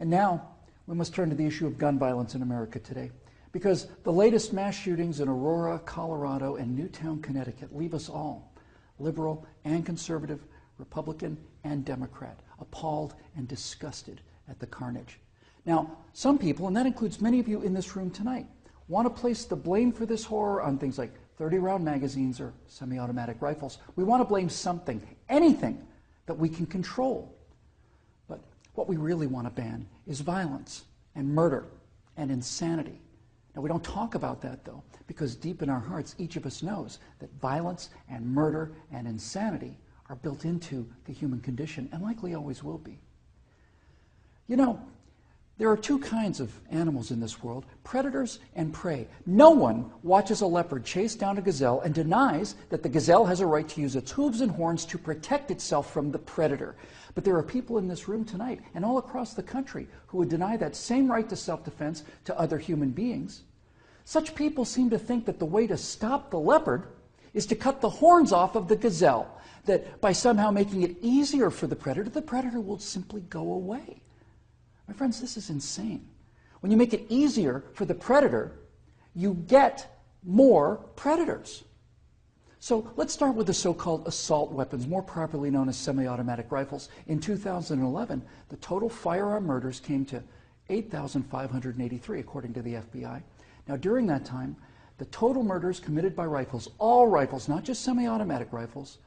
And now we must turn to the issue of gun violence in America today, because the latest mass shootings in Aurora, Colorado, and Newtown, Connecticut leave us all, liberal and conservative, Republican and Democrat, appalled and disgusted at the carnage. Now, some people, and that includes many of you in this room tonight, want to place the blame for this horror on things like 30-round magazines or semi-automatic rifles. We want to blame something, anything that we can control. But what we really want to ban is violence and murder and insanity. Now, we don't talk about that, though, because deep in our hearts, each of us knows that violence and murder and insanity are built into the human condition and likely always will be. You know, there are two kinds of animals in this world, predators and prey. No one watches a leopard chase down a gazelle and denies that the gazelle has a right to use its hooves and horns to protect itself from the predator. But there are people in this room tonight and all across the country who would deny that same right to self-defense to other human beings. Such people seem to think that the way to stop the leopard is to cut the horns off of the gazelle, that by somehow making it easier for the predator will simply go away. My friends, this is insane. When you make it easier for the predator, you get more predators. So let's start with the so-called assault weapons, more properly known as semi-automatic rifles. In 2011, the total firearm murders came to 8,583, according to the FBI. Now, during that time, the total murders committed by rifles, all rifles, not just semi-automatic rifles,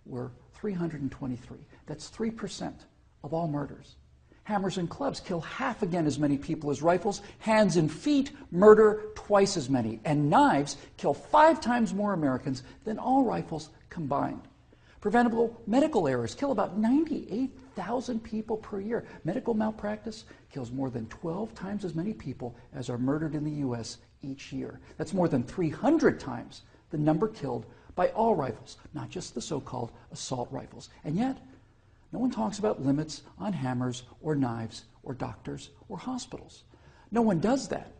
were 323. That's 3% of all murders. Hammers and clubs kill half again as many people as rifles. Hands and feet murder twice as many. And knives kill 5 times more Americans than all rifles combined. Preventable medical errors kill about 98,000 people per year. Medical malpractice kills more than 12 times as many people as are murdered in the U.S. each year. That's more than 300 times the number killed by all rifles, not just the so-called assault rifles. And yet, no one talks about limits on hammers or knives or doctors or hospitals. No one does that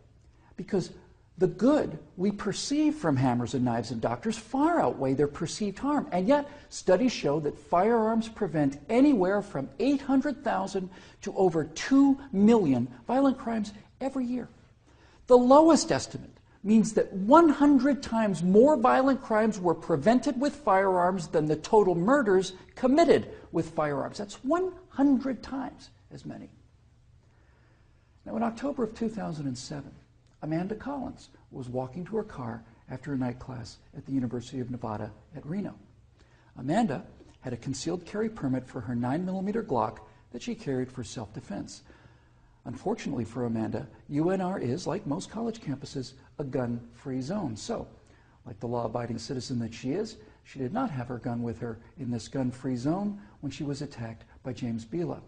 because the good we perceive from hammers and knives and doctors far outweigh their perceived harm. And yet, studies show that firearms prevent anywhere from 800,000 to over 2 million violent crimes every year. The lowest estimate means that 100 times more violent crimes were prevented with firearms than the total murders committed with firearms. That's 100 times as many. Now, in October of 2007, Amanda Collins was walking to her car after a night class at the University of Nevada at Reno. Amanda had a concealed carry permit for her 9mm Glock that she carried for self-defense. Unfortunately for Amanda, UNR is, like most college campuses, a gun-free zone. So, like the law-abiding citizen that she is, she did not have her gun with her in this gun-free zone when she was attacked by James Bila.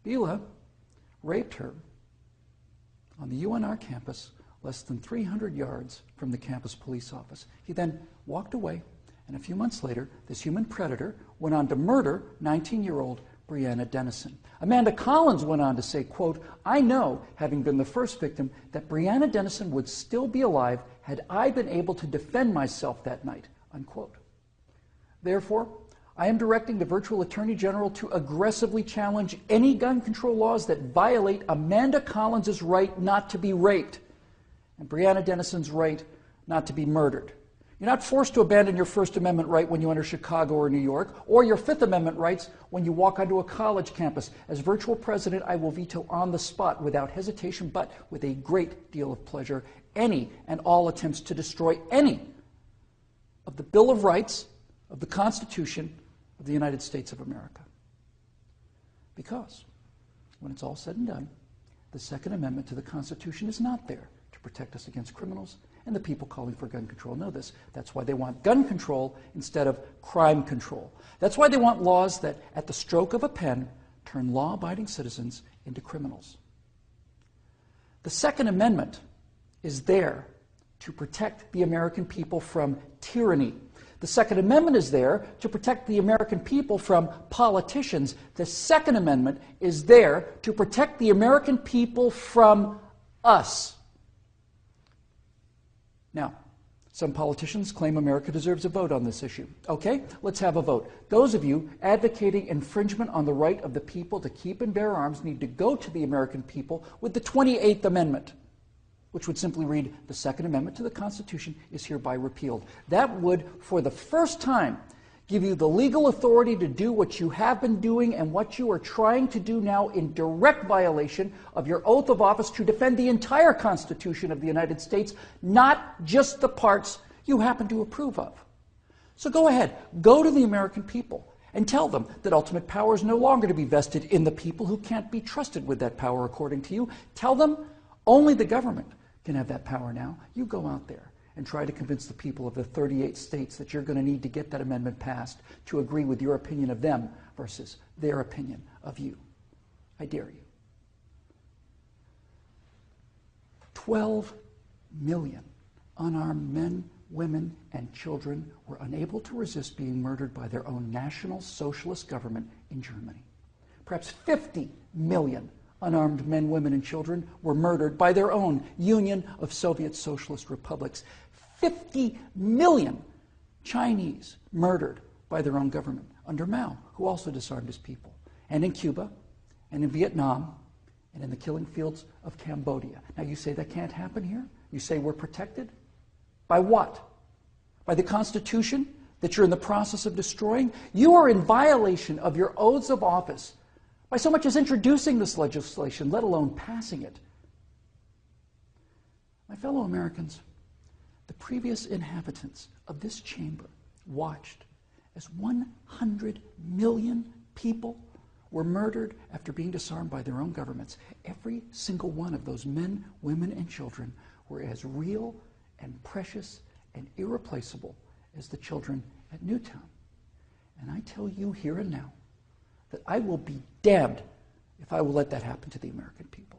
Bila raped her on the UNR campus less than 300 yards from the campus police office. He then walked away, and a few months later, this human predator went on to murder 19-year-old Breonna Dennison. Amanda Collins went on to say, quote, "I know, having been the first victim, that Breonna Dennison would still be alive had I been able to defend myself that night," unquote. Therefore, I am directing the virtual Attorney General to aggressively challenge any gun control laws that violate Amanda Collins' right not to be raped and Breonna Dennison's right not to be murdered. You're not forced to abandon your First Amendment right when you enter Chicago or New York, or your Fifth Amendment rights when you walk onto a college campus. As virtual president, I will veto on the spot, without hesitation, but with a great deal of pleasure, any and all attempts to destroy any of the Bill of Rights, of the Constitution of the United States of America. Because, when it's all said and done, the Second Amendment to the Constitution is not there to protect us against criminals, and the people calling for gun control know this. That's why they want gun control instead of crime control. That's why they want laws that, at the stroke of a pen, turn law-abiding citizens into criminals. The Second Amendment is there to protect the American people from tyranny. The Second Amendment is there to protect the American people from politicians. The Second Amendment is there to protect the American people from us. Now, Some politicians claim America deserves a vote on this issue. Okay, let's have a vote. Those of you advocating infringement on the right of the people to keep and bear arms need to go to the American people with the 28th Amendment, which would simply read, the Second Amendment to the Constitution is hereby repealed. That would, for the first time, give you the legal authority to do what you have been doing and what you are trying to do now in direct violation of your oath of office to defend the entire Constitution of the United States, not just the parts you happen to approve of. So go ahead, go to the American people and tell them that ultimate power is no longer to be vested in the people who can't be trusted with that power according to you. Tell them only the government can have that power now. You go out there and try to convince the people of the 38 states that you're going to need to get that amendment passed to agree with your opinion of them versus their opinion of you. I dare you. 12 million unarmed men, women, and children were unable to resist being murdered by their own National Socialist government in Germany. Perhaps 50 million unarmed men, women, and children were murdered by their own Union of Soviet Socialist Republics. 50 million Chinese murdered by their own government under Mao, who also disarmed his people. And in Cuba, and in Vietnam, and in the killing fields of Cambodia. Now you say that can't happen here? You say we're protected? By what? By the Constitution that you're in the process of destroying? You are in violation of your oaths of office by so much as introducing this legislation, let alone passing it. My fellow Americans, the previous inhabitants of this chamber watched as 100 million people were murdered after being disarmed by their own governments. Every single one of those men, women, and children were as real and precious and irreplaceable as the children at Newtown. And I tell you here and now that I will be damned if I will let that happen to the American people.